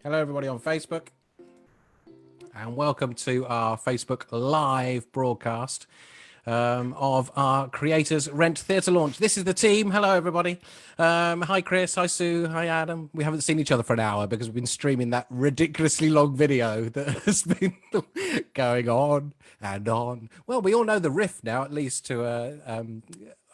Hello, everybody on Facebook, and welcome to our Facebook live broadcast of our Creators Rent Theatre launch. This is the team. Hello, everybody. Hi, Chris. Hi, Sue. Hi, Adam. We haven't seen each other for an hour because we've been streaming that ridiculously long video that has been going on and on. Well, we all know the riff now, at least to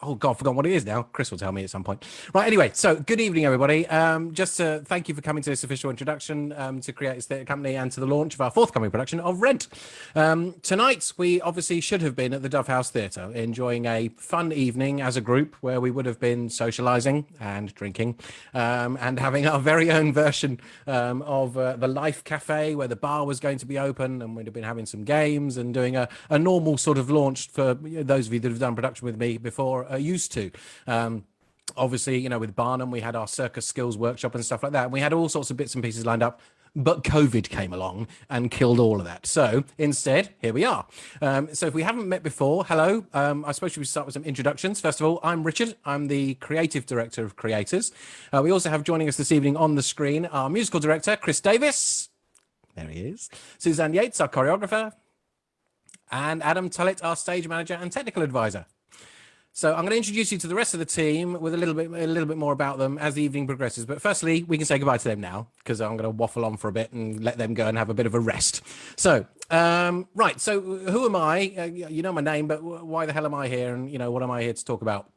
oh God, I've forgotten what it is now. Chris will tell me at some point. Right, anyway, so good evening, everybody. Just to thank you for coming to this official introduction to Creators Theatre Company and to the launch of our forthcoming production of Rent. Tonight, we obviously should have been at the Dove House Theatre, enjoying a fun evening as a group where we would have been socialising and drinking and having our very own version of the Life Cafe, where the bar was going to be open, and we'd have been having some games and doing a normal sort of launch for those of you that have done production with me before used to. Obviously, you know, with Barnum, we had our circus skills workshop and stuff like that. And we had all sorts of bits and pieces lined up, but COVID came along and killed all of that. So instead, here we are. So if we haven't met before, hello. I suppose we should start with some introductions. First of all, I'm Richard. I'm the creative director of Creators. We also have joining us this evening on the screen our musical director, Chris Davis. There he is. Suzanne Yates, our choreographer. And Adam Tullett, our stage manager and technical advisor. So I'm going to introduce you to the rest of the team with a little bit more about them as the evening progresses. But firstly, we can say goodbye to them now because I'm going to waffle on for a bit and let them go and have a bit of a rest. So, right. So who am I? You know my name, but why the hell am I here? And, you know, what am I here to talk about?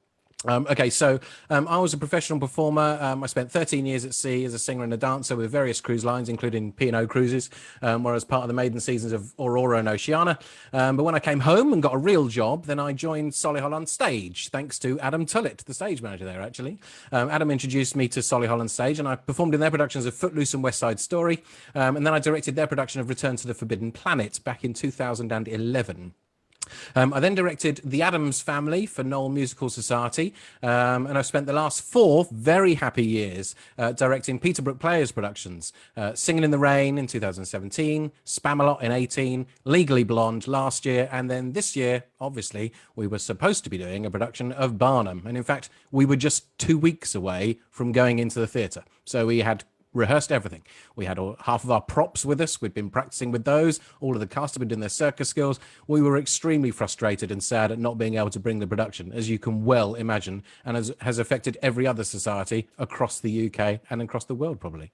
Okay, so I was a professional performer. I spent 13 years at sea as a singer and a dancer with various cruise lines, including P&O Cruises, where I was part of the maiden seasons of Aurora and Oceania. But when I came home and got a real job, then I joined Solihull on stage, thanks to Adam Tullett, the stage manager there, actually. Adam introduced me to Solihull on stage, and I performed in their productions of Footloose and West Side Story. And then I directed their production of Return to the Forbidden Planet back in 2011. I then directed The Addams Family for Knoll Musical Society, and I've spent the last 4 very happy years directing Peterbrook Players productions, Singing in the Rain in 2017, Spamalot in 18, Legally Blonde last year, and then this year, obviously, we were supposed to be doing a production of Barnum, and in fact, we were just 2 weeks away from going into the theatre, so we had rehearsed everything. We had half of our props with us. We'd been practicing with those. All of the cast had been doing their circus skills. We were extremely frustrated and sad at not being able to bring the production, as you can well imagine, and has affected every other society across the UK and across the world, probably.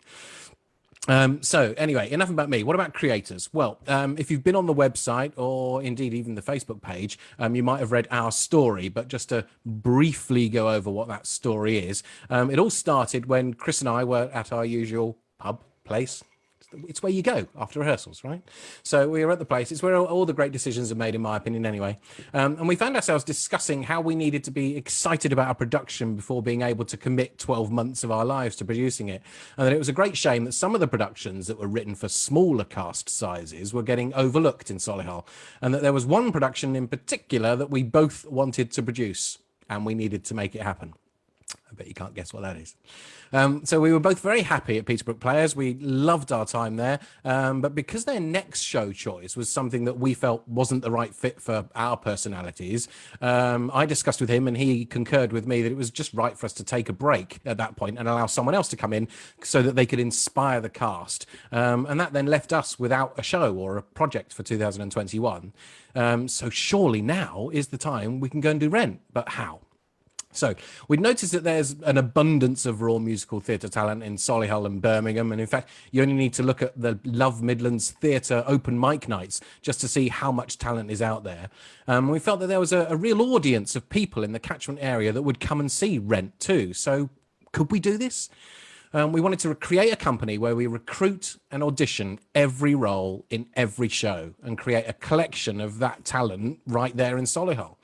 So anyway, enough about me. What about creators? Well, if you've been on the website or indeed even the Facebook page, you might have read our story, but just to briefly go over what that story is, it all started when Chris and I were at our usual pub place. It's where you go after rehearsals, right? So we were at the place. It's where all the great decisions are made, in my opinion, anyway. And we found ourselves discussing how we needed to be excited about our production before being able to commit 12 months of our lives to producing it. And that it was a great shame that some of the productions that were written for smaller cast sizes were getting overlooked in Solihull. And that there was one production in particular that we both wanted to produce, and we needed to make it happen. I bet you can't guess what that is. So we were both very happy at Peterbrook Players. We loved our time there. But because their next show choice was something that we felt wasn't the right fit for our personalities, I discussed with him and he concurred with me that it was just right for us to take a break at that point and allow someone else to come in so that they could inspire the cast. And that then left us without a show or a project for 2021. So surely now is the time we can go and do Rent. But how? So we'd noticed that there's an abundance of raw musical theatre talent in Solihull and Birmingham. And in fact, you only need to look at the Love Midlands Theatre open mic nights just to see how much talent is out there. We felt that there was a real audience of people in the catchment area that would come and see Rent too. So could we do this? We wanted to create a company where we recruit and audition every role in every show and create a collection of that talent right there in Solihull.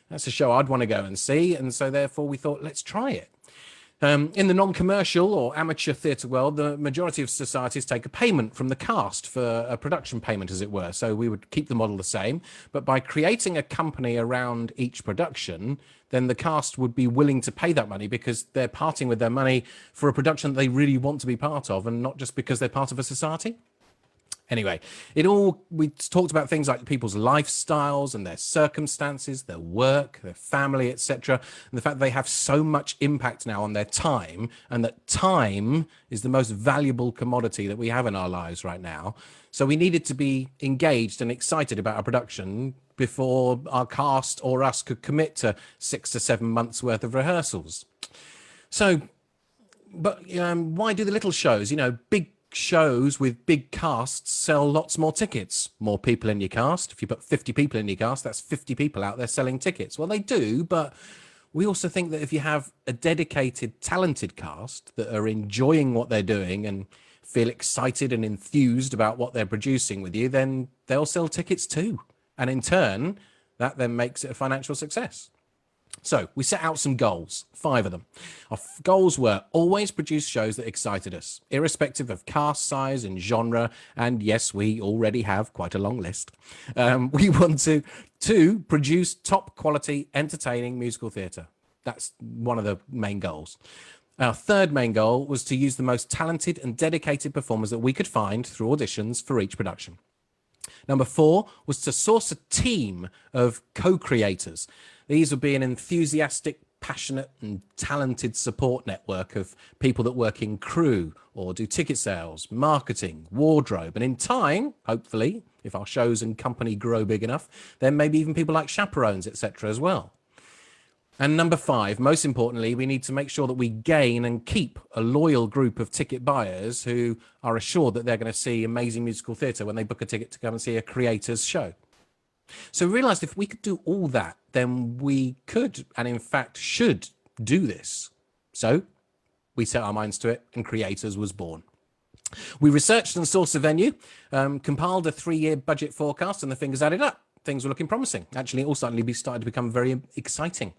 That's a show I'd want to go and see, and so therefore we thought, let's try it. In the non-commercial or amateur theatre world, the majority of societies take a payment from the cast for a production payment, as it were. So we would keep the model the same, but by creating a company around each production, then the cast would be willing to pay that money because they're parting with their money for a production that they really want to be part of and not just because they're part of a society. Anyway, we talked about things like people's lifestyles and their circumstances, their work, their family, etc., and the fact that they have so much impact now on their time, and that time is the most valuable commodity that we have in our lives right now. So we needed to be engaged and excited about our production before our cast or us could commit to 6 to 7 months worth of rehearsals. So, but why do the little shows? Big shows with big casts sell lots more tickets. More people in your cast. If you put 50 people in your cast, that's 50 people out there selling tickets. Well, they do, but we also think that if you have a dedicated, talented cast that are enjoying what they're doing and feel excited and enthused about what they're producing with you, then they'll sell tickets too. And in turn, that then makes it a financial success. So we set out some goals, 5 of them. Our goals were always produce shows that excited us, irrespective of cast size and genre. And yes, we already have quite a long list. We want to produce top quality, entertaining musical theatre. That's one of the main goals. Our third main goal was to use the most talented and dedicated performers that we could find through auditions for each production. Number 4 was to source a team of co-creators. These would be an enthusiastic, passionate and talented support network of people that work in crew or do ticket sales, marketing, wardrobe, and in time, hopefully, if our shows and company grow big enough, then maybe even people like chaperones, etc. as well. And number 5, most importantly, we need to make sure that we gain and keep a loyal group of ticket buyers who are assured that they're going to see amazing musical theatre when they book a ticket to come and see a creator's show. So we realised if we could do all that, then we could, and in fact should, do this. So we set our minds to it, and Creators was born. We researched and sourced a venue, compiled a 3-year budget forecast, and the fingers added up. Things were looking promising. Actually, it all started to become very exciting.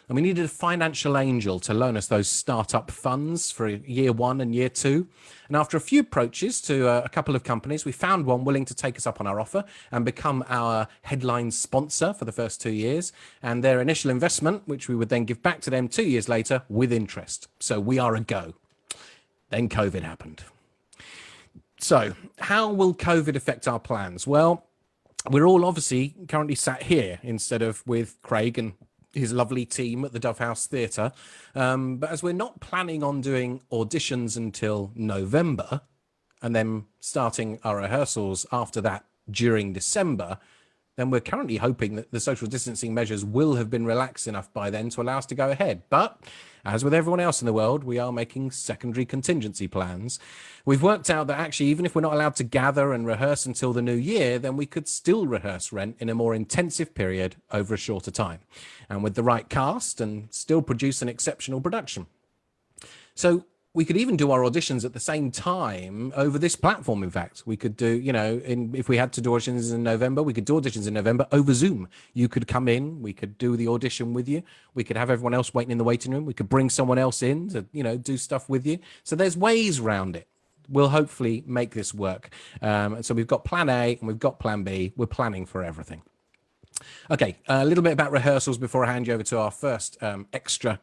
And we needed a financial angel to loan us those startup funds for year 1 and year 2. And after a few approaches to a couple of companies, we found one willing to take us up on our offer and become our headline sponsor for the first 2 years. And their initial investment, which we would then give back to them 2 years later with interest. So we are a go. Then COVID happened. So how will COVID affect our plans? Well, we're all obviously currently sat here instead of with Craig and his lovely team at the Dove House Theatre. But as we're not planning on doing auditions until November and then starting our rehearsals after that during December, then we're currently hoping that the social distancing measures will have been relaxed enough by then to allow us to go ahead. But as with everyone else in the world, we are making secondary contingency plans. We've worked out that actually, even if we're not allowed to gather and rehearse until the new year, then we could still rehearse Rent in a more intensive period over a shorter time, and with the right cast, and still produce an exceptional production. So we could even do our auditions at the same time over this platform. In fact, we could do, if we had to do auditions in November, we could do auditions in November over Zoom. You could come in, we could do the audition with you. We could have everyone else waiting in the waiting room. We could bring someone else in to, do stuff with you. So there's ways around it. We'll hopefully make this work. So we've got plan A and we've got plan B. We're planning for everything. Okay, a little bit about rehearsals before I hand you over to our first extra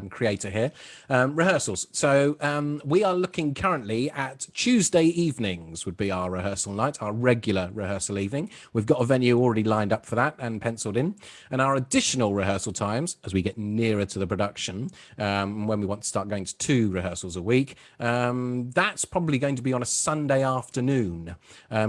creator here. Rehearsals. So we are looking currently at Tuesday evenings would be our rehearsal night, our regular rehearsal evening. We've got a venue already lined up for that and penciled in. And our additional rehearsal times, as we get nearer to the production, when we want to start going to 2 rehearsals a week, that's probably going to be on a Sunday afternoon.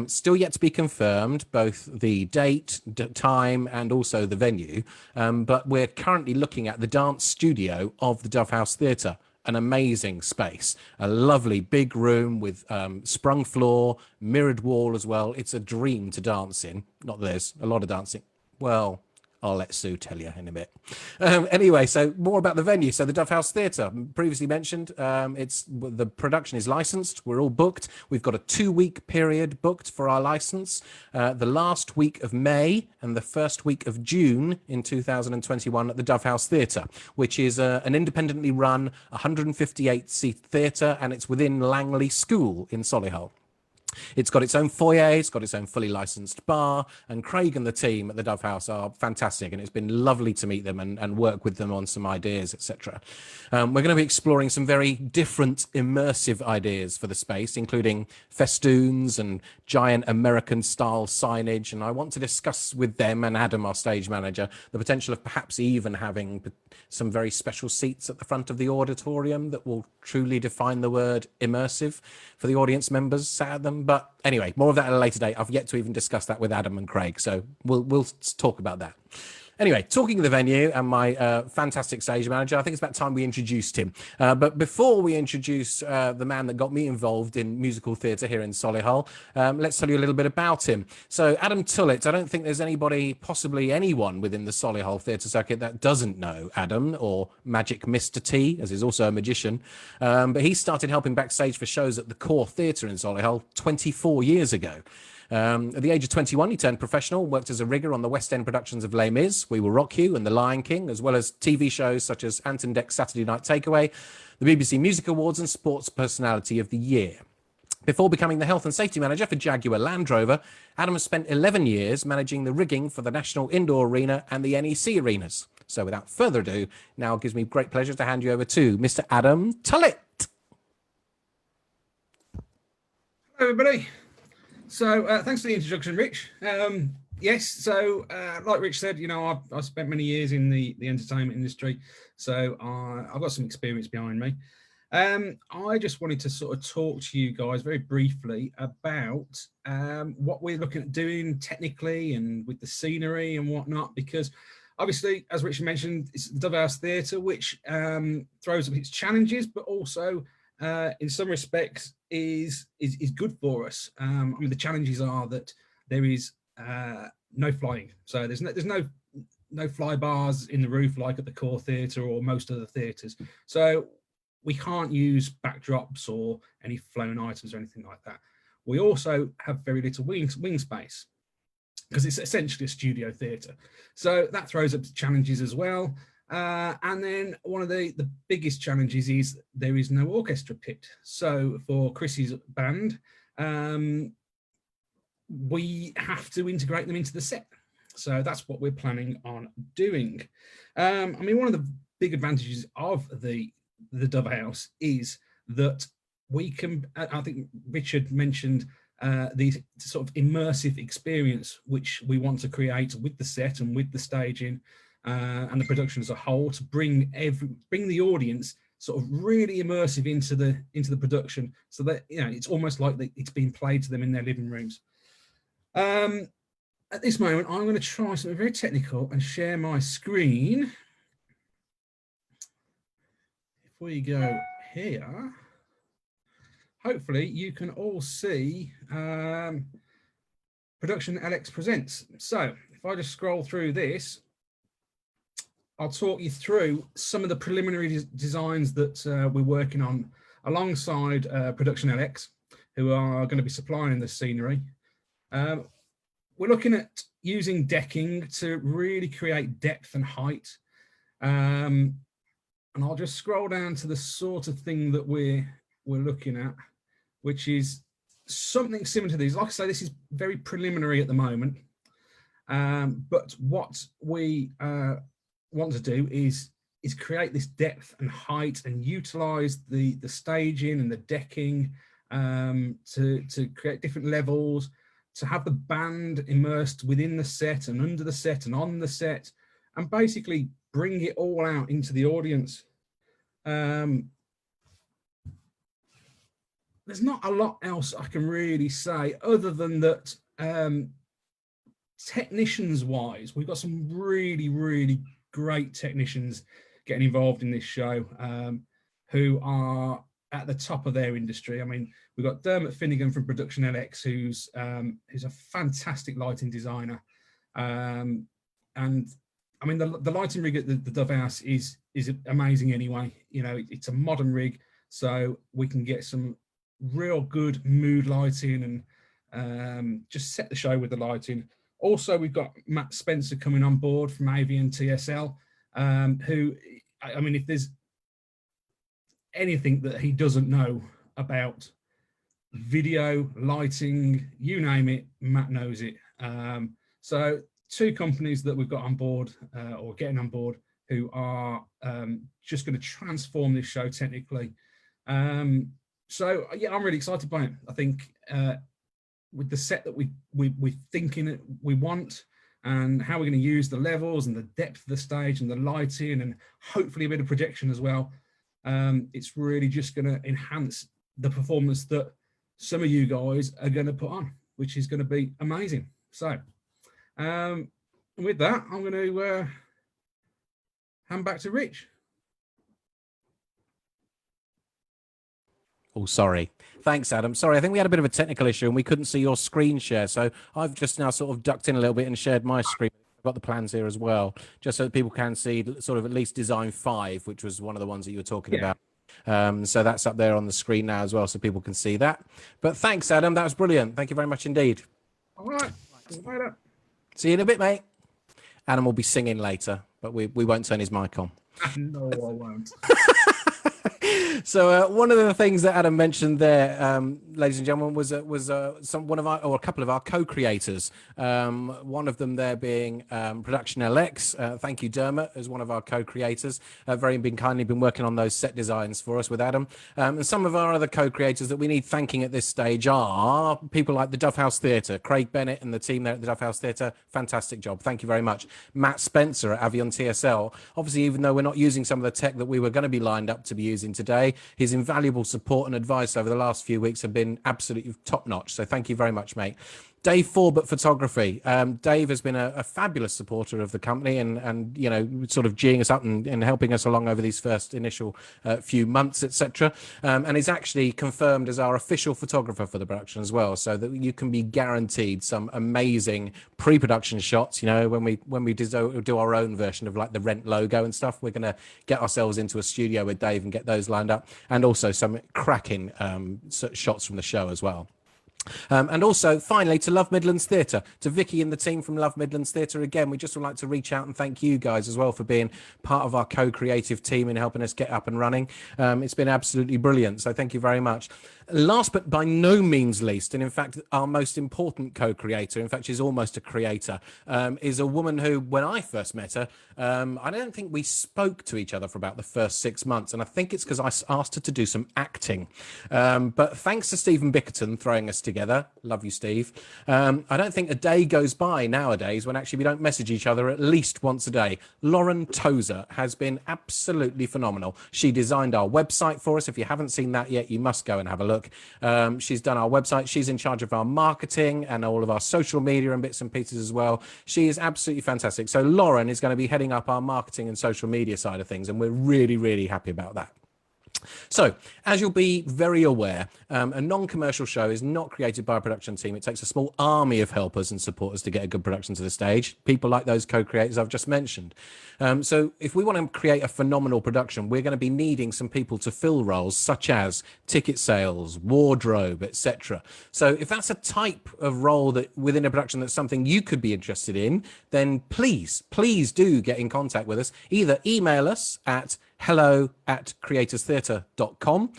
Still yet to be confirmed, both the date, time, and also the venue, but we're currently looking at the dance studio of the Dove House Theatre, an amazing space, a lovely big room with sprung floor, mirrored wall as well. It's a dream to dance in. Not that there's a lot of dancing. Well, I'll let Sue tell you in a bit. Anyway, so more about the venue. So the Dove House Theatre, previously mentioned, the production is licensed. We're all booked. We've got a 2-week period booked for our license. The last week of May and the first week of June in 2021 at the Dove House Theatre, which is an independently run 158-seat theatre, and it's within Langley School in Solihull. It's got its own foyer, it's got its own fully licensed bar, and Craig and the team at the Dove House are fantastic, and it's been lovely to meet them and work with them on some ideas, etc. We're going to be exploring some very different immersive ideas for the space, including festoons and giant American-style signage, and I want to discuss with them and Adam, our stage manager, the potential of perhaps even having some very special seats at the front of the auditorium that will truly define the word immersive for the audience members sat at them. But anyway, more of that at a later date. I've yet to even discuss that with Adam and Craig, so we'll talk about that. Anyway, talking of the venue and my fantastic stage manager, I think it's about time we introduced him. But before we introduce the man that got me involved in musical theatre here in Solihull, let's tell you a little bit about him. So Adam Tullett, I don't think there's anybody, possibly anyone within the Solihull theatre circuit that doesn't know Adam, or Magic Mr. T, as he's also a magician. But he started helping backstage for shows at the Core Theatre in Solihull 24 years ago. At the age of 21, he turned professional, worked as a rigger on the West End productions of Les Mis, We Will Rock You, and The Lion King, as well as TV shows such as Anton Deck's Saturday Night Takeaway, the BBC Music Awards, and Sports Personality of the Year. Before becoming the health and safety manager for Jaguar Land Rover, Adam has spent 11 years managing the rigging for the National Indoor Arena and the NEC arenas. So without further ado, now it gives me great pleasure to hand you over to Mr. Adam Tullett. Hello, everybody. So thanks for the introduction, Rich. Yes, so like Rich said, you know, I've spent many years in the entertainment industry, so I've got some experience behind me. I just wanted to sort of talk to you guys very briefly about what we're looking at doing technically and with the scenery and whatnot, because obviously, as Rich mentioned, it's the Dove House Theatre, which throws up its challenges, but also in some respects is good for us. I mean, the challenges are that there is no flying, so there's no fly bars in the roof like at the Core Theatre or most of the theatres. So we can't use backdrops or any flown items or anything like that. We also have very little wing space because it's essentially a studio theatre. So that throws up challenges as well. And then one of the biggest challenges is there is no orchestra pit. So for Chrissy's band, we have to integrate them into the set. So that's what we're planning on doing. I mean, one of the big advantages of the Dove House is that we can, I think Richard mentioned the sort of immersive experience which we want to create with the set and with the staging and the production as a whole, to bring the audience sort of really immersive into the production, so that, you know, it's almost like it's being played to them in their living rooms. At this moment, I'm going to try something very technical and share my screen. If we go here, hopefully you can all see Production LX Presents. So if I just scroll through this, I'll talk you through some of the preliminary designs that we're working on alongside Production LX, who are going to be supplying the scenery. We're looking at using decking to really create depth and height. And I'll just scroll down to the sort of thing that we're looking at, which is something similar to these. Like I say, this is very preliminary at the moment. But what we want to do is create this depth and height and utilize the staging and the decking to create different levels, to have the band immersed within the set and under the set and on the set, and basically bring it all out into the audience. There's not a lot else I can really say other than that technicians wise, we've got some really great technicians getting involved in this show who are at the top of their industry. I mean, we've got Dermot Finnegan from Production LX, who's a fantastic lighting designer. And I mean, the lighting rig at the Dove House is amazing anyway. You know, it's a modern rig, so we can get some real good mood lighting and just set the show with the lighting. Also, we've got Matt Spencer coming on board from Avian TSL, who, I mean, if there's anything that he doesn't know about video, lighting, you name it, Matt knows it. So 2 companies that we've got on board or getting on board who are just going to transform this show technically. So yeah, I'm really excited by it. I think with the set that we're thinking we want, and how we're going to use the levels and the depth of the stage and the lighting and hopefully a bit of projection as well, it's really just going to enhance the performance that some of you guys are going to put on, which is going to be amazing. So with that, I'm going to hand back to Rich. Oh, sorry. Thanks, Adam. Sorry, I think we had a bit of a technical issue and we couldn't see your screen share. So I've just now sort of ducked in a little bit and shared my screen. I've got the plans here as well, just so that people can see sort of at least design 5, which was one of the ones that you were talking about. So that's up there on the screen now as well, so people can see that. But thanks, Adam. That was brilliant. Thank you very much indeed. All right. Later. See you in a bit, mate. Adam will be singing later, but we won't turn his mic on. No, I won't. So one of the things that Adam mentioned there, ladies and gentlemen, was one of our, or a couple of our co-creators. One of them there being Production LX. Thank you, Dermot, as one of our co-creators. Very kindly been working on those set designs for us with Adam. And some of our other co-creators that we need thanking at this stage are people like the Duff House Theatre, Craig Bennett and the team there at the Duff House Theatre. Fantastic job. Thank you very much. Matt Spencer at Avion TSL. Obviously, even though we're not using some of the tech that we were going to be lined up to be using today, his invaluable support and advice over the last few weeks have been absolutely top notch. So thank you very much, mate. Dave Forbert Photography. Dave has been a fabulous supporter of the company and you know, sort of geeing us up and helping us along over these first initial few months, etc. And he's actually confirmed as our official photographer for the production as well, so that you can be guaranteed some amazing pre-production shots. You know, when we do our own version of like the Rent logo and stuff, we're going to get ourselves into a studio with Dave and get those lined up, and also some cracking shots from the show as well. And also, finally, to Love Midlands Theatre, to Vicky and the team from Love Midlands Theatre, again, we just would like to reach out and thank you guys as well for being part of our co-creative team and helping us get up and running. It's been absolutely brilliant, so thank you very much. Last but by no means least, and in fact, our most important co-creator, in fact, she's almost a creator, is a woman who, when I first met her, I don't think we spoke to each other for about the first 6 months, and I think it's because I asked her to do some acting. But thanks to Stephen Bickerton throwing us together, love you, Steve, I don't think a day goes by nowadays when actually we don't message each other at least once a day. Lauren Tozer has been absolutely phenomenal. She designed our website for us. If you haven't seen that yet, you must go and have a look. She's done our website. She's in charge of our marketing and all of our social media and bits and pieces as well. She is absolutely fantastic. So Lauren is going to be heading up our marketing and social media side of things, and we're really, really happy about that. So, as you'll be very aware, a non-commercial show is not created by a production team. It takes a small army of helpers and supporters to get a good production to the stage. People like those co-creators I've just mentioned. So, if we want to create a phenomenal production, we're going to be needing some people to fill roles such as ticket sales, wardrobe, etc. So, if that's a type of role that within a production that's something you could be interested in, then please do get in contact with us. Either email us at hello@creatorstheatre.com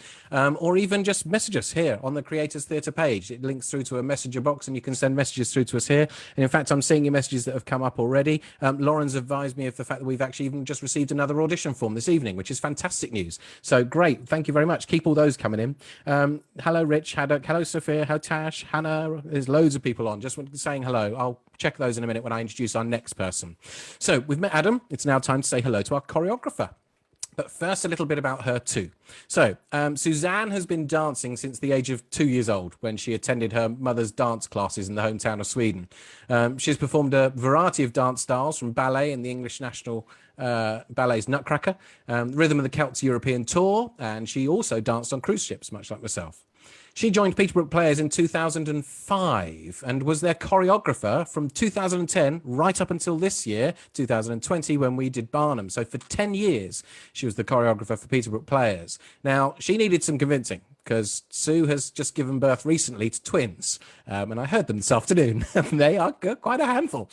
or even just message us here on the Creators Theatre page. It links through to a messenger box and you can send messages through to us here. And in fact, I'm seeing your messages that have come up already. Lauren's advised me of the fact that we've actually even just received another audition form this evening, which is fantastic news. So great. Thank you very much. Keep all those coming in. Hello, Rich. Hello, Sophia. Hello, Tash. Hannah. There's loads of people on. Just saying hello. I'll check those in a minute when I introduce our next person. So we've met Adam. It's now time to say hello to our choreographer. But first, a little bit about her too. So Suzanne has been dancing since the age of 2 years old when she attended her mother's dance classes in the hometown of Sweden. She's performed a variety of dance styles from ballet and the English National Ballet's Nutcracker, Rhythm of the Celts European Tour, and she also danced on cruise ships, much like myself. She joined Peterbrook Players in 2005 and was their choreographer from 2010 right up until this year, 2020, when we did Barnum. So for 10 years, she was the choreographer for Peterbrook Players. Now, she needed some convincing because Sue has just given birth recently to twins, and I heard them this afternoon, and they are quite a handful.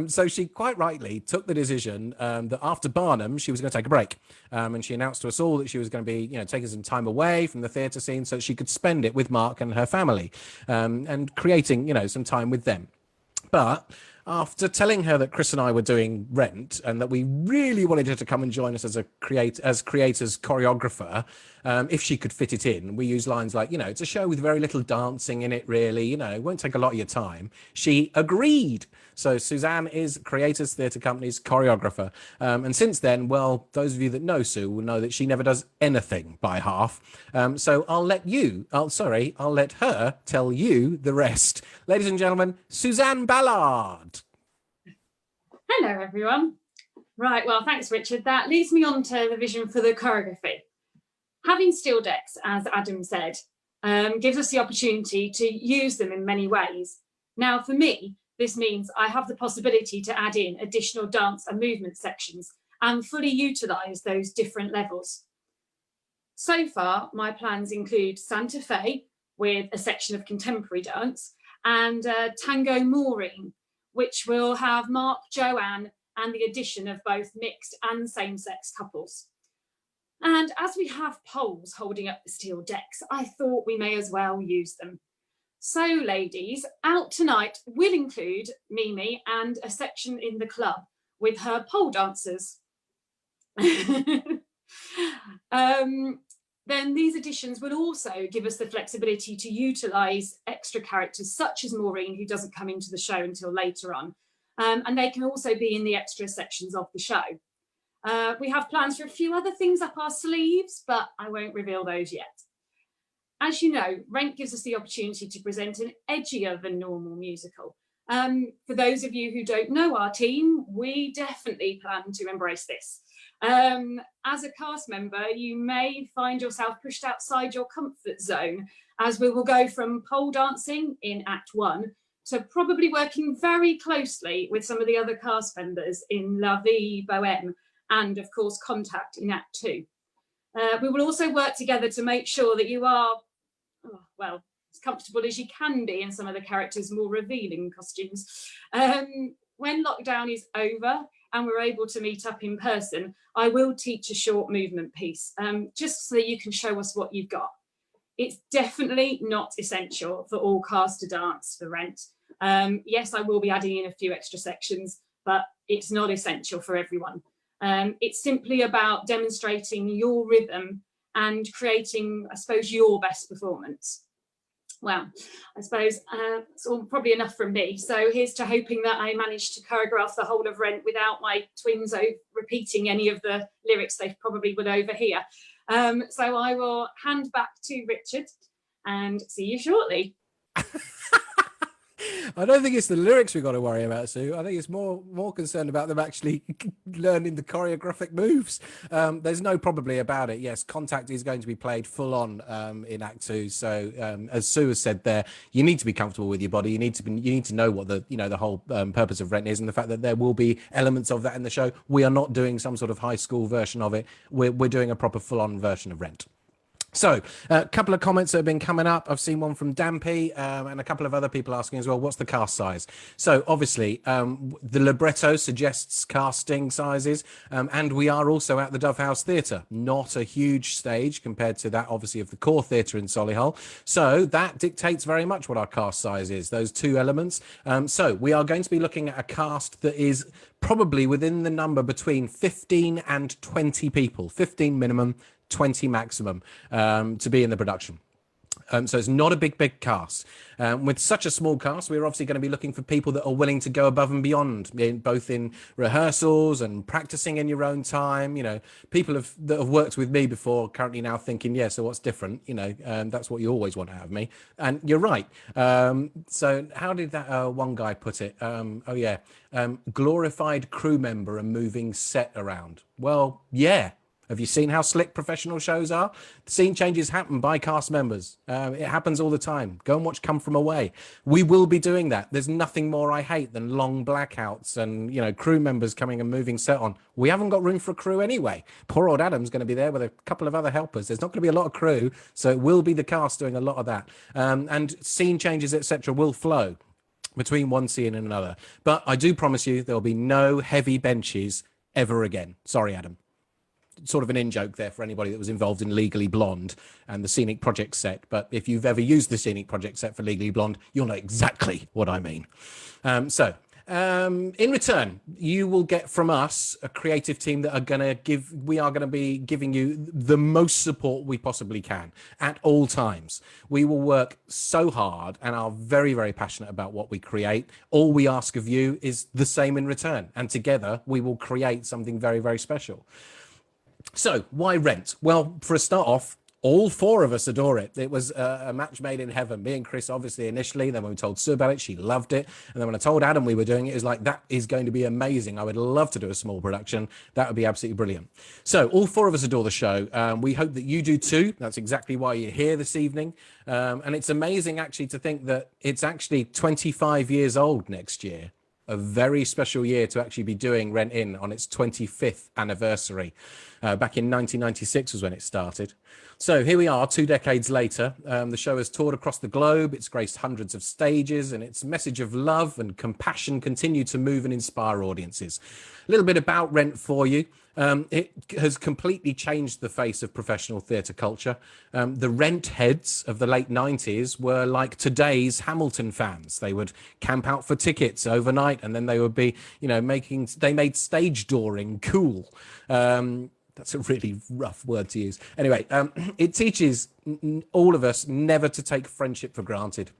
So she quite rightly took the decision that after Barnum, she was going to take a break, and she announced to us all that she was going to be, taking some time away from the theatre scene so that she could spend it with Mark and her family, and creating, some time with them. But after telling her that Chris and I were doing Rent and that we really wanted her to come and join us as creators choreographer, if she could fit it in, we use lines like, it's a show with very little dancing in it, really, it won't take a lot of your time. She agreed. So Suzanne is Creators Theatre Company's choreographer. And since then, well, those of you that know Sue will know that she never does anything by half. So I'll let her tell you the rest. Ladies and gentlemen, Suzanne Ballard. Hello, everyone. Right, well, thanks, Richard. That leads me on to the vision for the choreography. Having steel decks, as Adam said, gives us the opportunity to use them in many ways. Now, for me, this means I have the possibility to add in additional dance and movement sections and fully utilise those different levels. So far, my plans include Santa Fe with a section of contemporary dance and Tango Maureen, which will have Mark, Joanne, and the addition of both mixed and same-sex couples. And as we have poles holding up the steel decks, I thought we may as well use them. So, ladies, out tonight will include Mimi and a section in the club with her pole dancers. Then these additions will also give us the flexibility to utilise extra characters such as Maureen, who doesn't come into the show until later on. And they can also be in the extra sections of the show. We have plans for a few other things up our sleeves, but I won't reveal those yet. As you know, Rent gives us the opportunity to present an edgier than normal musical. For those of you who don't know our team, we definitely plan to embrace this. As a cast member, you may find yourself pushed outside your comfort zone, as we will go from pole dancing in Act 1 to probably working very closely with some of the other cast members in La Vie Bohème and, of course, Contact in Act 2. We will also work together to make sure that you are, well, as comfortable as you can be in some of the characters' more revealing costumes. When lockdown is over and we're able to meet up in person, I will teach a short movement piece, just so that you can show us what you've got. It's definitely not essential for all cast to dance for Rent. Yes, I will be adding in a few extra sections, but it's not essential for everyone. It's simply about demonstrating your rhythm and creating, I suppose, your best performance. Well, I suppose it's all probably enough from me. So here's to hoping that I managed to choreograph the whole of Rent without my twins repeating any of the lyrics they probably would overhear. So I will hand back to Richard and see you shortly. I don't think it's the lyrics we've got to worry about, Sue. I think it's more concerned about them actually learning the choreographic moves. There's no probably about it. Yes, Contact is going to be played full on in Act 2. So as Sue has said there, you need to be comfortable with your body. You need to know what the whole purpose of Rent is, and the fact that there will be elements of that in the show. We are not doing some sort of high school version of it. We're doing a proper full on version of Rent. So a couple of comments that have been coming up. I've seen one from Dampy and a couple of other people asking as well, what's the cast size? So obviously the libretto suggests casting sizes, and we are also at the Dove House Theatre, not a huge stage compared to that obviously of the core theatre in Solihull. So that dictates very much what our cast size is, those two elements. So we are going to be looking at a cast that is probably within the number between 15 and 20 people, 15 minimum, 20 maximum, to be in the production. So it's not a big cast. With such a small cast, we're obviously going to be looking for people that are willing to go above and beyond, both in rehearsals and practicing in your own time. People that have worked with me before currently now thinking, yeah, so what's different? That's what you always want out of me. And you're right. So how did that one guy put it? Glorified crew member and moving set around. Well, yeah. Have you seen how slick professional shows are? The scene changes happen by cast members. It happens all the time. Go and watch Come From Away. We will be doing that. There's nothing more I hate than long blackouts and, you know, crew members coming and moving set on. We haven't got room for a crew anyway. Poor old Adam's going to be there with a couple of other helpers. There's not going to be a lot of crew, so it will be the cast doing a lot of that. And scene changes, etc., will flow between one scene and another. But I do promise you there will be no heavy benches ever again. Sorry, Adam. Sort of an in-joke there for anybody that was involved in Legally Blonde and the Scenic Project set. But if you've ever used the Scenic Project set for Legally Blonde, you'll know exactly what I mean. In return, you will get from us a creative team that are going to we are going to be giving you the most support we possibly can at all times. We will work so hard and are very, very passionate about what we create. All we ask of you is the same in return. And together we will create something very, very special. So why Rent? Well, for a start off, all four of us adore it. It was a match made in heaven. Me and Chris, obviously, initially. Then when we told Sue about it, she loved it. And then when I told Adam we were doing it, it was like, that is going to be amazing. I would love to do a small production. That would be absolutely brilliant. So all four of us adore the show. We hope that you do too. That's exactly why you're here this evening. And it's amazing, actually, to think that it's actually 25 years old next year. A very special year to actually be doing Rent In on its 25th anniversary. Back in 1996 was when it started. So here we are 2 decades later. The show has toured across the globe. It's graced hundreds of stages, and its message of love and compassion continue to move and inspire audiences. A little bit about Rent for you. It has completely changed the face of professional theatre culture. The Rent heads of the late 90s were like today's Hamilton fans. They would camp out for tickets overnight, and then they would be, you know, they made stage dooring cool. That's a really rough word to use. Anyway, it teaches all of us never to take friendship for granted.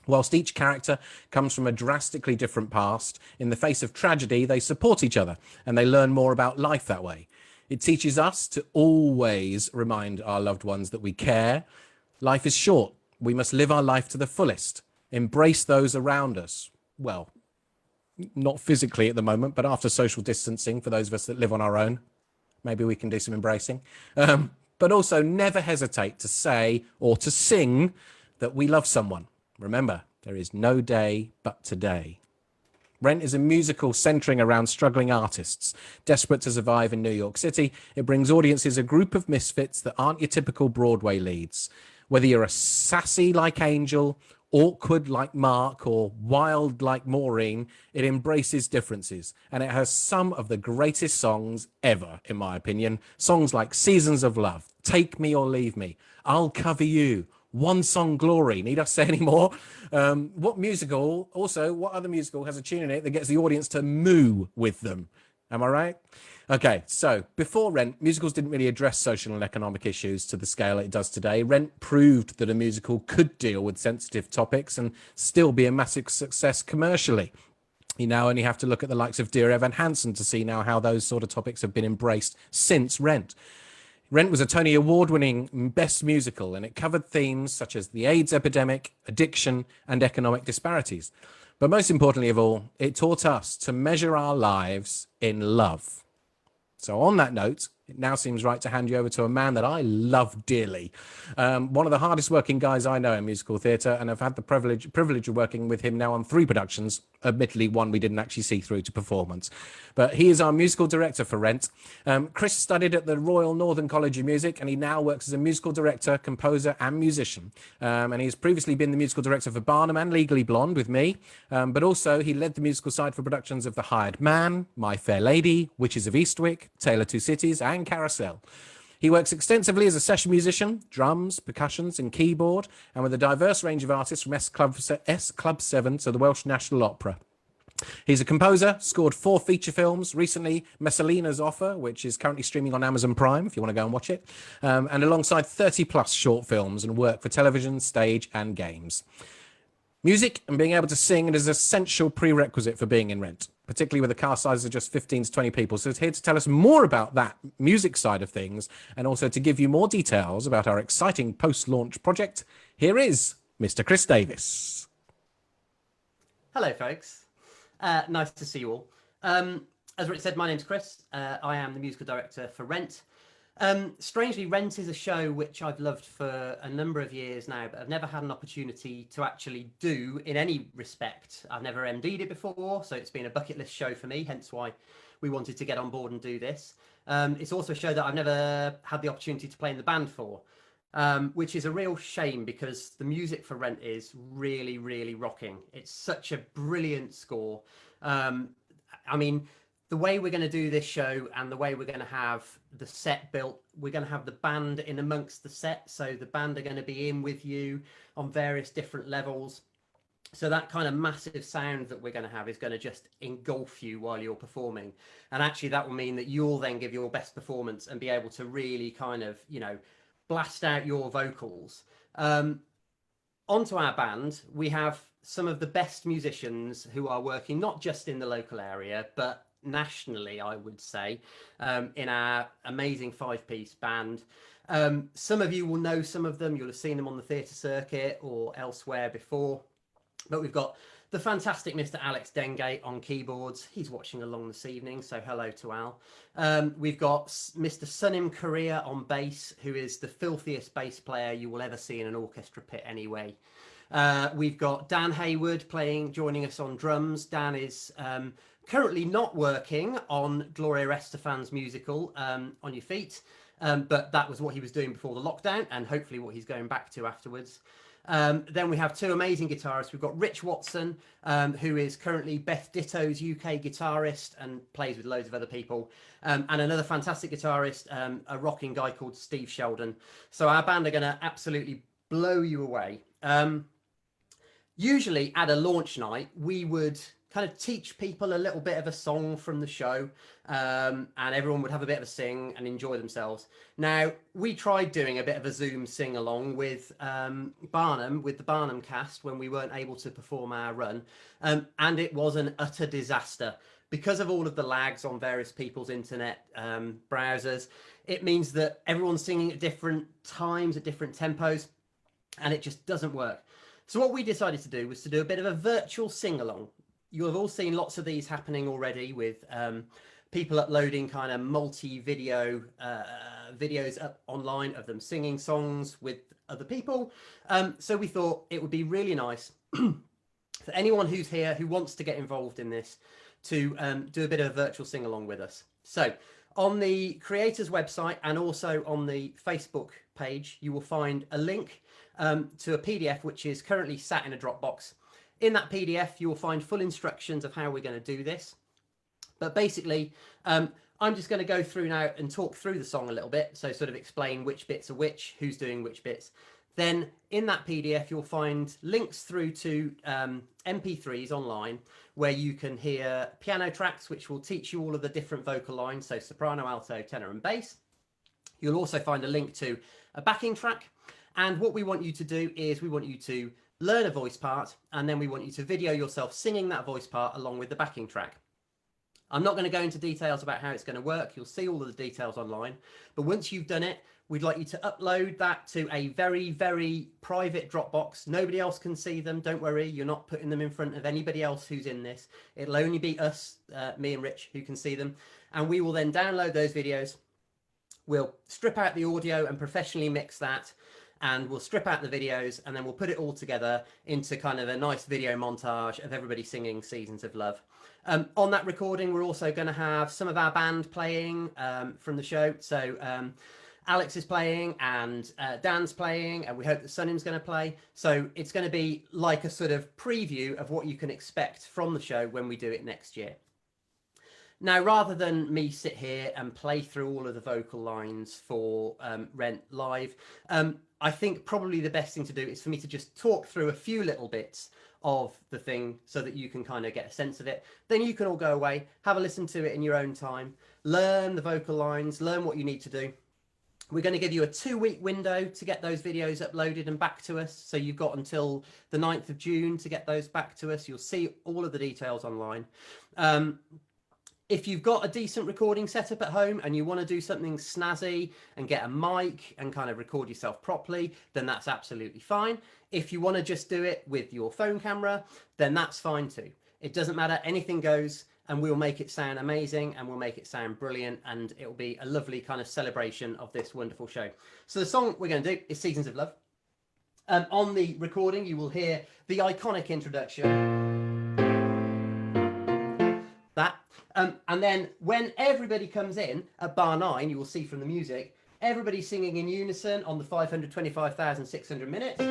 Whilst each character comes from a drastically different past, in the face of tragedy, they support each other and they learn more about life that way. It teaches us to always remind our loved ones that we care. Life is short. We must live our life to the fullest. Embrace those around us. Well, not physically at the moment, but after social distancing, for those of us that live on our own, maybe we can do some embracing. But also never hesitate to say or to sing that we love someone. Remember, there is no day but today. Rent is a musical centering around struggling artists, desperate to survive in New York City. It brings audiences a group of misfits that aren't your typical Broadway leads. Whether you're a sassy like Angel, awkward like Mark, or wild like Maureen, it embraces differences. And it has some of the greatest songs ever, in my opinion. Songs like Seasons of Love, Take Me or Leave Me, I'll Cover You, One Song Glory. Need I say any more? What other musical has a tune in it that gets the audience to moo with them? Am I right? Okay, so before Rent, musicals didn't really address social and economic issues to the scale it does today. Rent proved that a musical could deal with sensitive topics and still be a massive success commercially. You now only have to look at the likes of Dear Evan Hansen to see now how those sort of topics have been embraced since Rent. Rent was a Tony Award-winning Best Musical, and it covered themes such as the AIDS epidemic, addiction, and economic disparities. But most importantly of all, it taught us to measure our lives in love. So on that note, it now seems right to hand you over to a man that I love dearly. One of the hardest working guys I know in musical theatre, and I've had the privilege of working with him now on 3 productions. Admittedly, one we didn't actually see through to performance. But he is our musical director for Rent. Chris studied at the Royal Northern College of Music, and he now works as a musical director, composer, and musician. And he's previously been the musical director for Barnum and Legally Blonde with me. But also, he led the musical side for productions of The Hired Man, My Fair Lady, Witches of Eastwick, Tale of Two Cities, and Carousel. He works extensively as a session musician, drums, percussions, and keyboard, and with a diverse range of artists from S Club 7 to the Welsh National Opera. He's a composer, scored 4 feature films, recently Messalina's Offer, which is currently streaming on Amazon Prime, if you want to go and watch it, and alongside 30 plus short films and work for television, stage, and games. Music and being able to sing is an essential prerequisite for being in Rent, particularly with a cast size of just 15 to 20 people. So he's here to tell us more about that music side of things, and also to give you more details about our exciting post-launch project. Here is Mr. Chris Davis. Hello, folks. Nice to see you all. As Rich said, my name's Chris. I am the musical director for Rent. Strangely, Rent is a show which I've loved for a number of years now, but I've never had an opportunity to actually do in any respect. I've never MD'd it before, so it's been a bucket list show for me, hence why we wanted to get on board and do this. It's also a show that I've never had the opportunity to play in the band for, which is a real shame because the music for Rent is really, really rocking. It's such a brilliant score. I mean, the way we're going to do this show and the way we're going to have the set built, we're going to have the band in amongst the set. So the band are going to be in with you on various different levels. So that kind of massive sound that we're going to have is going to just engulf you while you're performing. And actually that will mean that you'll then give your best performance and be able to really kind of, you know, blast out your vocals. Onto our band, we have some of the best musicians who are working not just in the local area, but nationally, I would say, in our amazing 5-piece band. Some of you will know some of them. You'll have seen them on the theatre circuit or elsewhere before. But we've got the fantastic Mr. Alex Dengate on keyboards. He's watching along this evening, so hello to Al. We've got Mr. Sunim Korea on bass, who is the filthiest bass player you will ever see in an orchestra pit anyway. We've got Dan Hayward joining us on drums. Dan is currently not working on Gloria Estefan's musical, On Your Feet, but that was what he was doing before the lockdown and hopefully what he's going back to afterwards. Then we have two amazing guitarists. We've got Rich Watson, who is currently Beth Ditto's UK guitarist and plays with loads of other people, and another fantastic guitarist, a rocking guy called Steve Sheldon. So our band are going to absolutely blow you away. Usually at a launch night, we would kind of teach people a little bit of a song from the show, and everyone would have a bit of a sing and enjoy themselves. Now, we tried doing a bit of a Zoom sing along with Barnum, with the Barnum cast when we weren't able to perform our run, and it was an utter disaster. Because of all of the lags on various people's internet browsers, it means that everyone's singing at different times, at different tempos, and it just doesn't work. So what we decided to do was to do a bit of a virtual sing-along. You'll have all seen lots of these happening already with people uploading kind of multi-video videos up online of them singing songs with other people. So we thought it would be really nice for anyone who's here who wants to get involved in this to do a bit of a virtual sing-along with us. So on the creators website and also on the Facebook page, you will find a link to a PDF which is currently sat in a Dropbox. In that PDF, you will find full instructions of how we're going to do this. But basically, I'm just going to go through now and talk through the song a little bit. So sort of explain which bits are which, who's doing which bits. Then in that PDF, you'll find links through to MP3s online where you can hear piano tracks, which will teach you all of the different vocal lines. So soprano, alto, tenor and bass. You'll also find a link to a backing track. And what we want you to do is we want you to learn a voice part, and then we want you to video yourself singing that voice part along with the backing track. I'm not going to go into details about how it's going to work. You'll see all of the details online. But once you've done it, we'd like you to upload that to a very, very private Dropbox. Nobody else can see them. Don't worry. You're not putting them in front of anybody else who's in this. It'll only be us, me and Rich, who can see them. And we will then download those videos. We'll strip out the audio and professionally mix that. And we'll strip out the videos and then we'll put it all together into kind of a nice video montage of everybody singing Seasons of Love. On that recording, we're also going to have some of our band playing from the show. So Alex is playing and Dan's playing, and we hope that Sunim's going to play. So it's going to be like a sort of preview of what you can expect from the show when we do it next year. Now, rather than me sit here and play through all of the vocal lines for Rent live, I think probably the best thing to do is for me to just talk through a few little bits of the thing so that you can kind of get a sense of it. Then you can all go away, have a listen to it in your own time, learn the vocal lines, learn what you need to do. We're going to give you a 2-week window to get those videos uploaded and back to us. So you've got until the 9th of June to get those back to us. You'll see all of the details online. If you've got a decent recording setup at home and you want to do something snazzy and get a mic and kind of record yourself properly, then that's absolutely fine. If you want to just do it with your phone camera, then that's fine too. It doesn't matter, anything goes. and we'll make it sound amazing, and we'll make it sound brilliant, and it'll be a lovely kind of celebration of this wonderful show. So the song we're going to do is Seasons of Love. On the recording, you will hear the iconic introduction. That. And then when everybody comes in at bar 9, you will see from the music, everybody's singing in unison on the 525,600 minutes.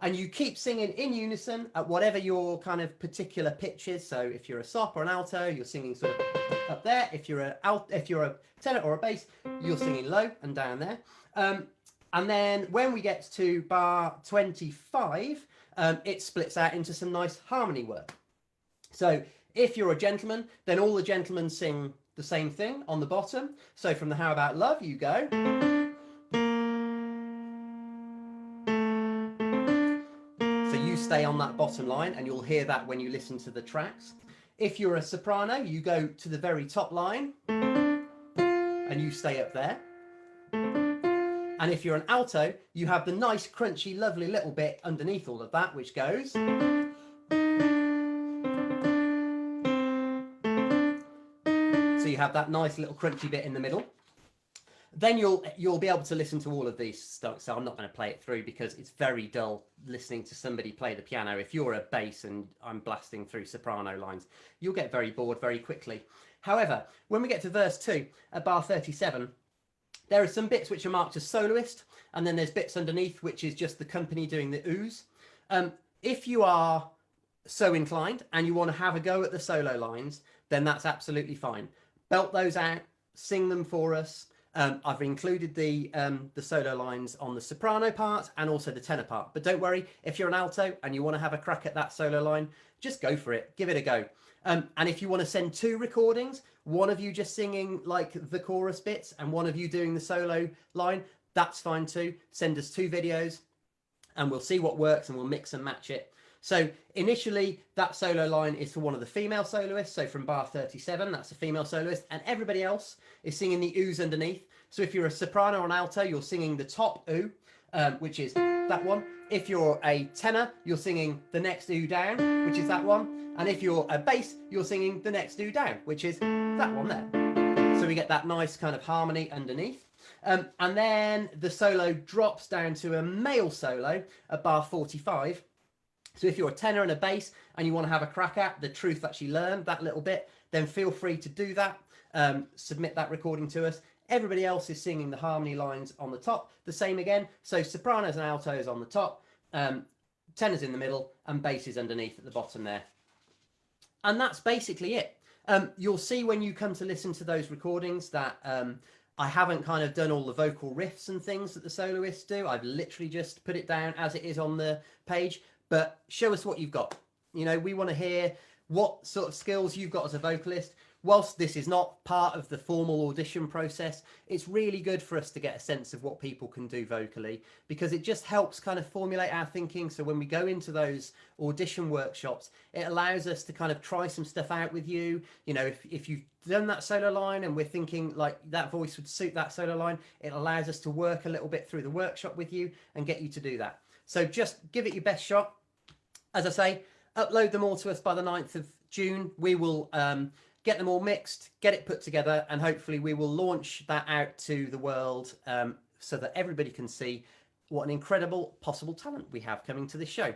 And you keep singing in unison at whatever your kind of particular pitch is. So if you're a sop or an alto, you're singing sort of up there. If you're a tenor or a bass, you're singing low and down there. And then when we get to bar 25, it splits out into some nice harmony work. So if you're a gentleman, then all the gentlemen sing the same thing on the bottom. So from the How About Love, you go. So you stay on that bottom line, and you'll hear that when you listen to the tracks. If you're a soprano, you go to the very top line and you stay up there. And if you're an alto, you have the nice, crunchy, lovely little bit underneath all of that, which goes. So you have that nice little crunchy bit in the middle. Then you'll be able to listen to all of these stuff. So I'm not going to play it through because it's very dull listening to somebody play the piano. If you're a bass and I'm blasting through soprano lines, you'll get very bored very quickly. However, when we get to verse 2 at bar 37, there are some bits which are marked as soloist, and then there's bits underneath which is just the company doing the ooze. If you are so inclined and you want to have a go at the solo lines, then that's absolutely fine. Belt those out, sing them for us. I've included the solo lines on the soprano part and also the tenor part. But don't worry, if you're an alto and you want to have a crack at that solo line, just go for it. Give it a go. And if you want to send 2 recordings, one of you just singing like the chorus bits and one of you doing the solo line, that's fine too. Send us 2 videos and we'll see what works and we'll mix and match it. So initially that solo line is for one of the female soloists. So from bar 37, that's a female soloist, and everybody else is singing the ooze underneath. So if you're a soprano or an alto, you're singing the top ooh, which is that one. If you're a tenor, you're singing the next ooh down, which is that one. And if you're a bass, you're singing the next ooh down, which is that one there. So we get that nice kind of harmony underneath. And then the solo drops down to a male solo at bar 45. So if you're a tenor and a bass and you want to have a crack at the truth that she learned, that little bit, then feel free to do that. Submit that recording to us. Everybody else is singing the harmony lines on the top. The same again. So sopranos and altos on the top, tenors in the middle, and basses underneath at the bottom there. And that's basically it. You'll see when you come to listen to those recordings that I haven't kind of done all the vocal riffs and things that the soloists do. I've literally just put it down as it is on the page. But show us what you've got. You know, we want to hear what sort of skills you've got as a vocalist. Whilst this is not part of the formal audition process, it's really good for us to get a sense of what people can do vocally, because it just helps kind of formulate our thinking. So when we go into those audition workshops, it allows us to kind of try some stuff out with you. You know, if you've done that solo line and we're thinking like that voice would suit that solo line, it allows us to work a little bit through the workshop with you and get you to do that. So just give it your best shot. As I say, upload them all to us by the 9th of June. We will get them all mixed, get it put together, and hopefully we will launch that out to the world so that everybody can see what an incredible possible talent we have coming to this show.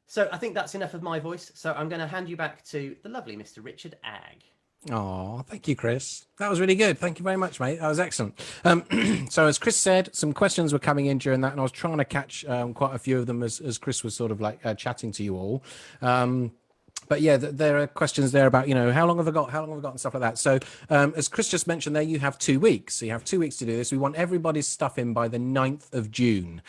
So I think that's enough of my voice. So I'm going to hand you back to the lovely Mr. Richard Agg. Oh, thank you, Chris. That was really good. Thank you very much, mate. That was excellent. So as Chris said, some questions were coming in during that, and I was trying to catch quite a few of them as Chris was sort of like chatting to you all. But yeah, there are questions there about, you know, how long have I got? How long have I got? And stuff like that. So as Chris just mentioned there, you have 2 weeks. So you have 2 weeks to do this. We want everybody's stuff in by the 9th of June.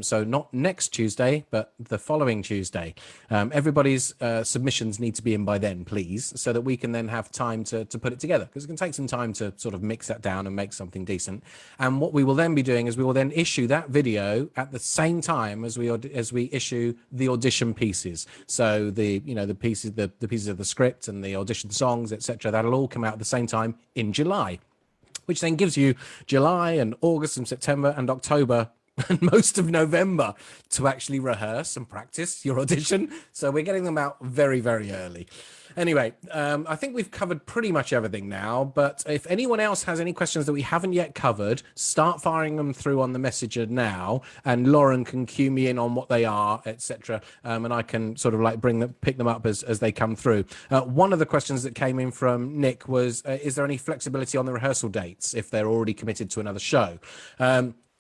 So not next Tuesday, but the following Tuesday. Everybody's submissions need to be in by then, please, so that we can then have time to put it together, because it can take some time to sort of mix that down and make something decent. And what we will then be doing is we will then issue that video at the same time as we issue the audition pieces. So the pieces of the script and the audition songs, etc., that'll all come out at the same time in July, which then gives you July and August and September and October and most of November to actually rehearse and practice your audition. So we're getting them out very, very early. Anyway, I think we've covered pretty much everything now, but if anyone else has any questions that we haven't yet covered, start firing them through on the messenger now, and Lauren can cue me in on what they are, etc. And I can sort of like pick them up as they come through. One of the questions that came in from Nick was, is there any flexibility on the rehearsal dates if they're already committed to another show?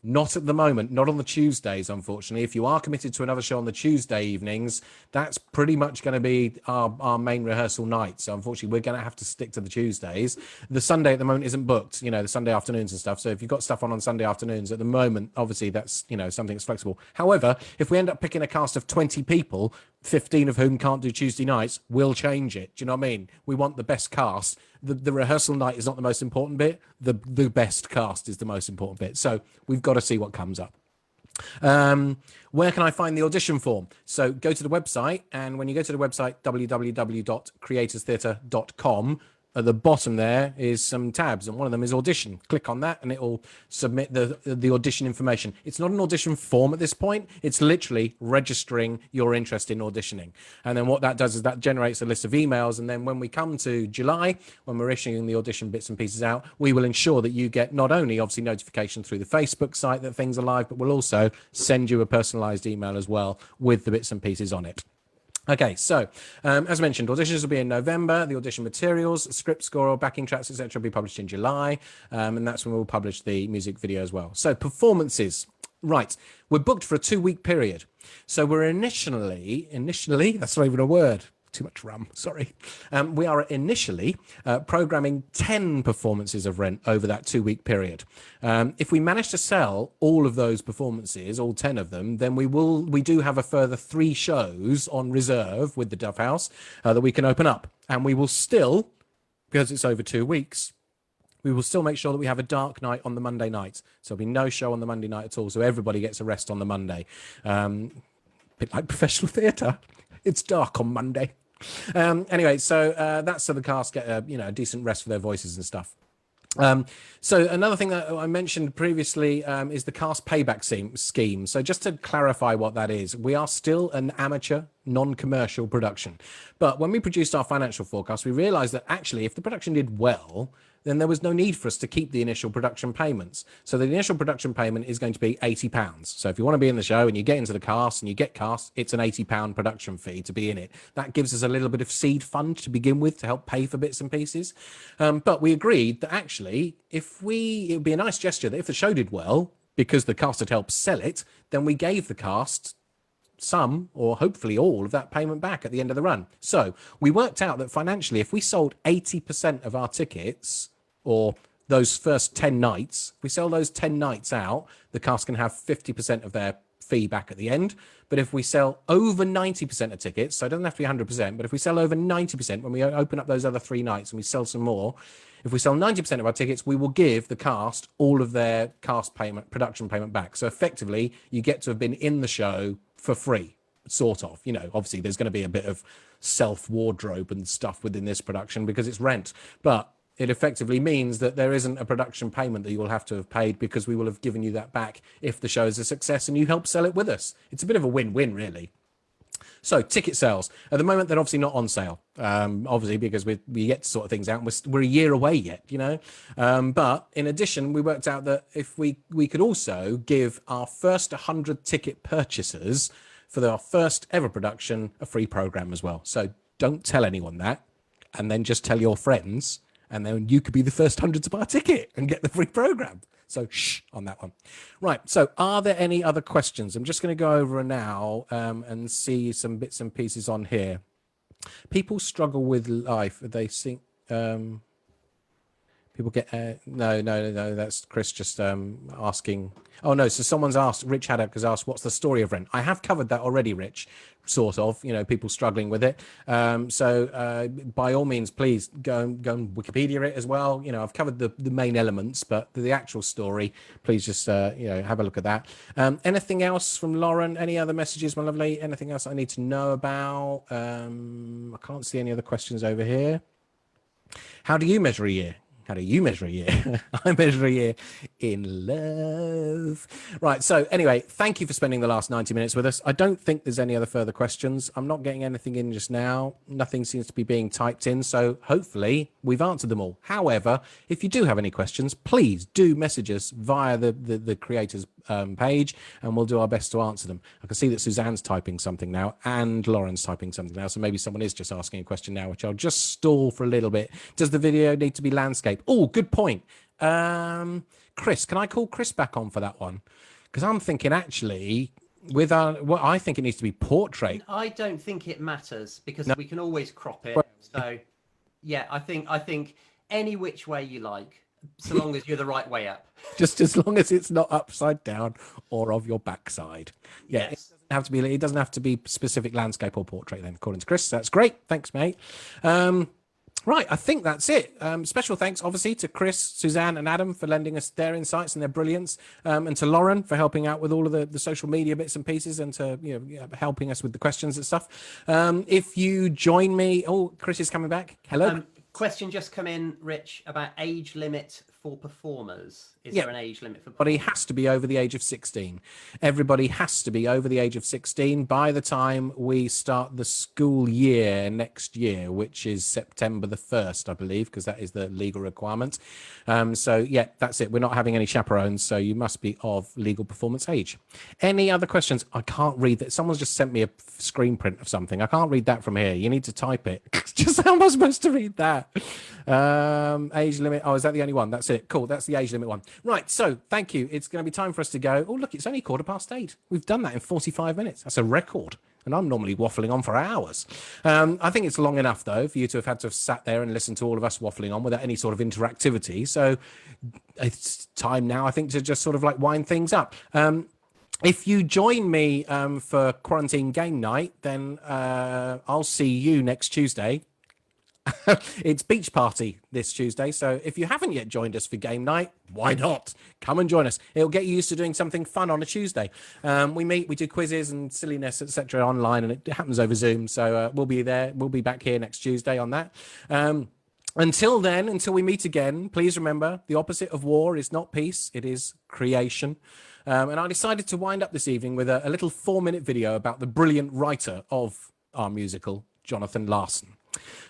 Not at the moment, not on the Tuesdays, unfortunately. If you are committed to another show on the Tuesday evenings, that's pretty much going to be our main rehearsal night. So unfortunately, we're going to have to stick to the Tuesdays. The Sunday at the moment isn't booked, the Sunday afternoons and stuff. So if you've got stuff on Sunday afternoons at the moment, obviously that's, something that's flexible. However, if we end up picking a cast of 20 people, 15 of whom can't do Tuesday nights, we'll change it. Do you know what I mean? We want the best cast. The rehearsal night is not the most important bit. The best cast is the most important bit. So we've got to see what comes up. Where can I find the audition form? So go to the website, and when you go to the website, www.creatorstheatre.com, at the bottom there is some tabs, and one of them is audition. Click on that and it will submit the audition information. It's not an audition form at this point. It's literally registering your interest in auditioning. And then what that does is that generates a list of emails. And then when we come to July, when we're issuing the audition bits and pieces out, we will ensure that you get not only obviously notification through the Facebook site that things are live, but we'll also send you a personalized email as well with the bits and pieces on it. Okay, so as mentioned, auditions will be in November. The audition materials, script score, backing tracks, etc., will be published in July, and that's when we'll publish the music video as well. So performances, right? We're booked for a 2-week period. So we're initially, that's not even a word. Too much rum, sorry. We are initially programming 10 performances of Rent over that 2-week period. If we manage to sell all of those performances, all 10 of them, then we do have a further 3 shows on reserve with the Dove House that we can open up. And we will still, because it's over 2 weeks, we will still make sure that we have a dark night on the Monday night. So there'll be no show on the Monday night at all. So everybody gets a rest on the Monday. Bit like professional theatre. It's dark on Monday. Anyway, so that's so the cast get a decent rest for their voices and stuff. So another thing that I mentioned previously is the cast payback scheme. So just to clarify what that is, we are still an amateur, non-commercial production. But when we produced our financial forecast, we realized that actually if the production did well, then there was no need for us to keep the initial production payments. So the initial production payment is going to be £80. So if you want to be in the show and you get into the cast and you get cast, it's an £80 production fee to be in it. That gives us a little bit of seed fund to begin with to help pay for bits and pieces. But we agreed that actually, it would be a nice gesture that if the show did well, because the cast had helped sell it, then we gave the cast some or hopefully all of that payment back at the end of the run. So we worked out that financially, if we sold 80% of our tickets, or those first 10 nights, if we sell those 10 nights out, the cast can have 50% of their fee back at the end. But if we sell over 90% of tickets, so it doesn't have to be 100%, but if we sell over 90%, when we open up those other 3 nights and we sell some more, if we sell 90% of our tickets, we will give the cast all of their cast payment, production payment back. So effectively, you get to have been in the show for free, sort of. Obviously there's going to be a bit of self-wardrobe and stuff within this production because it's Rent. But it effectively means that there isn't a production payment that you will have to have paid because we will have given you that back if the show is a success and you help sell it with us. It's a bit of a win-win, really. So ticket sales. At the moment, they're obviously not on sale, obviously, because we get to sort things out. And we're a year away yet, But in addition, we worked out that if we could also give our first 100 ticket purchasers for our first ever production a free program as well. So don't tell anyone that, and then just tell your friends. And then you could be the first 100 to buy a ticket and get the free program. So shh on that one. Right. So are there any other questions? I'm just going to go over now and see some bits and pieces on here. People struggle with life. They think people get no. That's Chris just asking. Oh no. So someone's asked. Rich Haddock has asked, "What's the story of Rent?" I have covered that already, Rich. Sort of. People struggling with it. So by all means, please go and Wikipedia it as well. I've covered the main elements, but the actual story, please just have a look at that. Anything else from Lauren? Any other messages, my lovely? Anything else I need to know about? I can't see any other questions over here. How do you measure a year? How do you measure a year? I measure a year in love. Right. So anyway, thank you for spending the last 90 minutes with us. I don't think there's any other further questions. I'm not getting anything in just now. Nothing seems to be being typed in. So hopefully we've answered them all. However, if you do have any questions, please do message us via the creators page, and we'll do our best to answer them. I can see that Suzanne's typing something now and Lauren's typing something now. So maybe someone is just asking a question now, which I'll just stall for a little bit. Does the video need to be landscape? Oh, good point. Chris, can I call Chris back on for that one? Because I'm thinking actually with well, I think it needs to be portrait. I don't think it matters because we can always crop it. Well, So yeah, I think any which way you like, so long as you're the right way up. Just as long as it's not upside down or of your backside. Yeah. Yes. It doesn't have to be specific landscape or portrait then, according to Chris. That's great. Thanks, mate. Right, I think that's it. Special thanks, obviously, to Chris, Suzanne, and Adam for lending us their insights and their brilliance, and to Lauren for helping out with all of the social media bits and pieces, and to helping us with the questions and stuff. If you join me, Chris is coming back. Hello. Question just come in, Rich, about age limit for performers. Is there an age limit for performers? Everybody has to be over the age of 16. Everybody has to be over the age of 16 by the time we start the school year next year, which is September the 1st, I believe, because that is the legal requirement. So, yeah, that's it. We're not having any chaperones, so you must be of legal performance age. Any other questions? I can't read that. Someone's just sent me a screen print of something. I can't read that from here. You need to type it. Just how am I supposed to read that? Age limit. Oh, is that the only one? That's it. Cool. That's the age limit one. Right. So thank you. It's going to be time for us to go. Oh, look, it's only 8:15. We've done that in 45 minutes. That's a record. And I'm normally waffling on for hours. I think it's long enough, though, for you to have sat there and listened to all of us waffling on without any sort of interactivity. So it's time now, I think, to just sort of like wind things up. If you join me for quarantine game night, then I'll see you next Tuesday. It's beach party this Tuesday, so if you haven't yet joined us for game night, why not? Come and join us. It'll get you used to doing something fun on a Tuesday. We do quizzes and silliness, etc. online, and it happens over Zoom. So we'll be there. We'll be back here next Tuesday on that. Until then, until we meet again, please remember the opposite of war is not peace, it is creation. And I decided to wind up this evening with a little 4-minute video about the brilliant writer of our musical, Jonathan Larson.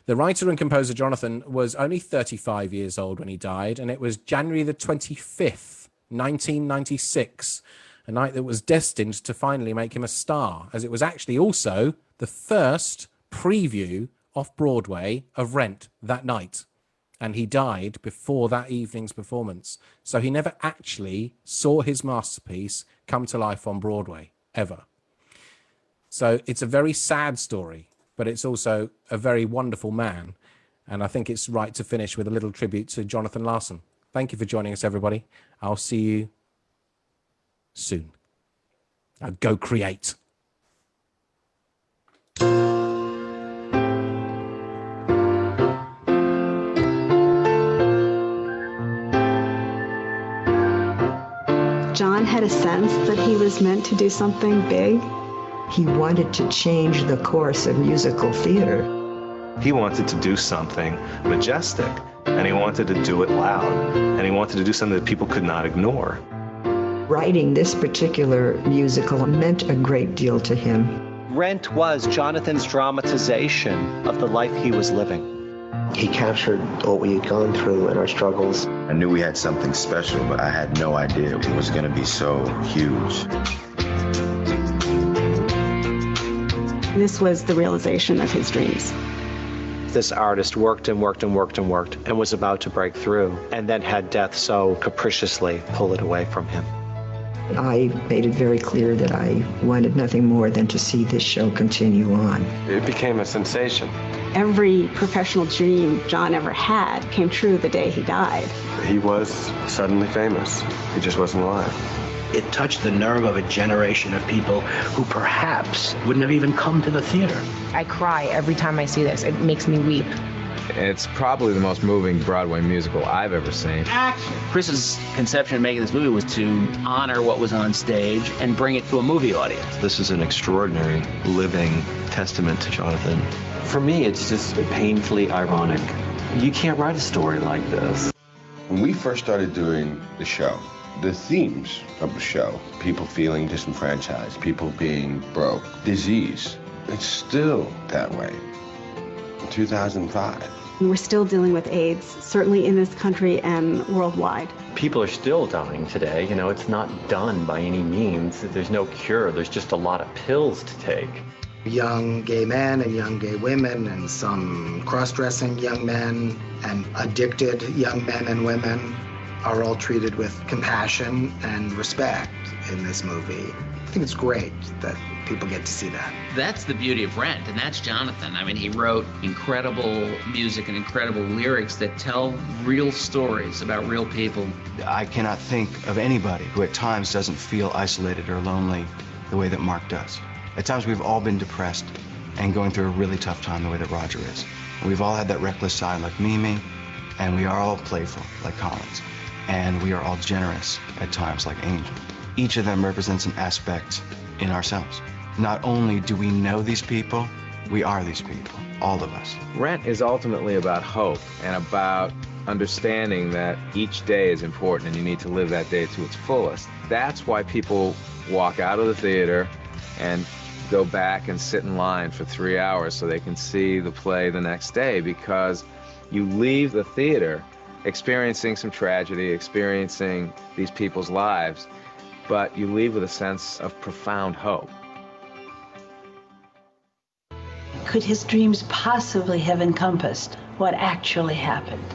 The writer and composer Jonathan was only 35 years old when he died, and it was January the 25th, 1996, a night that was destined to finally make him a star, as it was actually also the first preview off Broadway of Rent that night. And he died before that evening's performance. So he never actually saw his masterpiece come to life on Broadway, ever. So it's a very sad story, but it's also a very wonderful man. And I think it's right to finish with a little tribute to Jonathan Larson. Thank you for joining us, everybody. I'll see you soon. Now go create. John had a sense that he was meant to do something big. He wanted to change the course of musical theater. He wanted to do something majestic, and he wanted to do it loud, and he wanted to do something that people could not ignore. Writing this particular musical meant a great deal to him. Rent was Jonathan's dramatization of the life he was living. He captured what we had gone through and our struggles. I knew we had something special, but I had no idea it was going to be so huge. This was the realization of his dreams. This artist worked and worked and worked and worked and was about to break through, and then had death so capriciously pull it away from him. I made it very clear that I wanted nothing more than to see this show continue on. It became a sensation. Every professional dream John ever had came true the day he died. He was suddenly famous. He just wasn't alive. It touched the nerve of a generation of people who perhaps wouldn't have even come to the theater. I cry every time I see this. It makes me weep. It's probably the most moving Broadway musical I've ever seen. Action! Chris's conception of making this movie was to honor what was on stage and bring it to a movie audience. This is an extraordinary, living testament to Jonathan. For me, it's just painfully ironic. You can't write a story like this. When we first started doing the show, the themes of the show, people feeling disenfranchised, people being broke, disease, it's still that way in 2005. We're still dealing with AIDS, certainly in this country and worldwide. People are still dying today. You know, it's not done by any means. There's no cure. There's just a lot of pills to take. Young gay men and young gay women and some cross-dressing young men and addicted young men and women are all treated with compassion and respect in this movie. I think it's great that people get to see that. That's the beauty of Rent, and that's Jonathan. I mean, he wrote incredible music and incredible lyrics that tell real stories about real people. I cannot think of anybody who at times doesn't feel isolated or lonely the way that Mark does. At times we've all been depressed and going through a really tough time the way that Roger is. We've all had that reckless side like Mimi, and we are all playful like Collins. And we are all generous at times like Angel. Each of them represents an aspect in ourselves. Not only do we know these people, we are these people, all of us. Rent is ultimately about hope and about understanding that each day is important and you need to live that day to its fullest. That's why people walk out of the theater and go back and sit in line for 3 hours so they can see the play the next day, because you leave the theater experiencing some tragedy, experiencing these people's lives, but you leave with a sense of profound hope. Could his dreams possibly have encompassed what actually happened?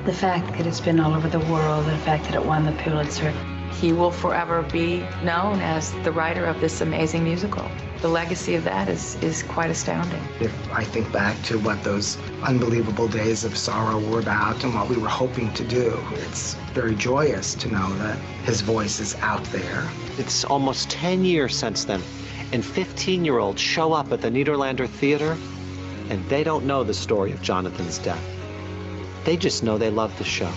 The fact that it's been all over the world, the fact that it won the Pulitzer. He will forever be known as the writer of this amazing musical. The legacy of that is quite astounding. If I think back to what those unbelievable days of sorrow were about and what we were hoping to do, it's very joyous to know that his voice is out there. It's almost 10 years since then, and 15-year-olds show up at the Niederlander Theater, and they don't know the story of Jonathan's death. They just know they love the show.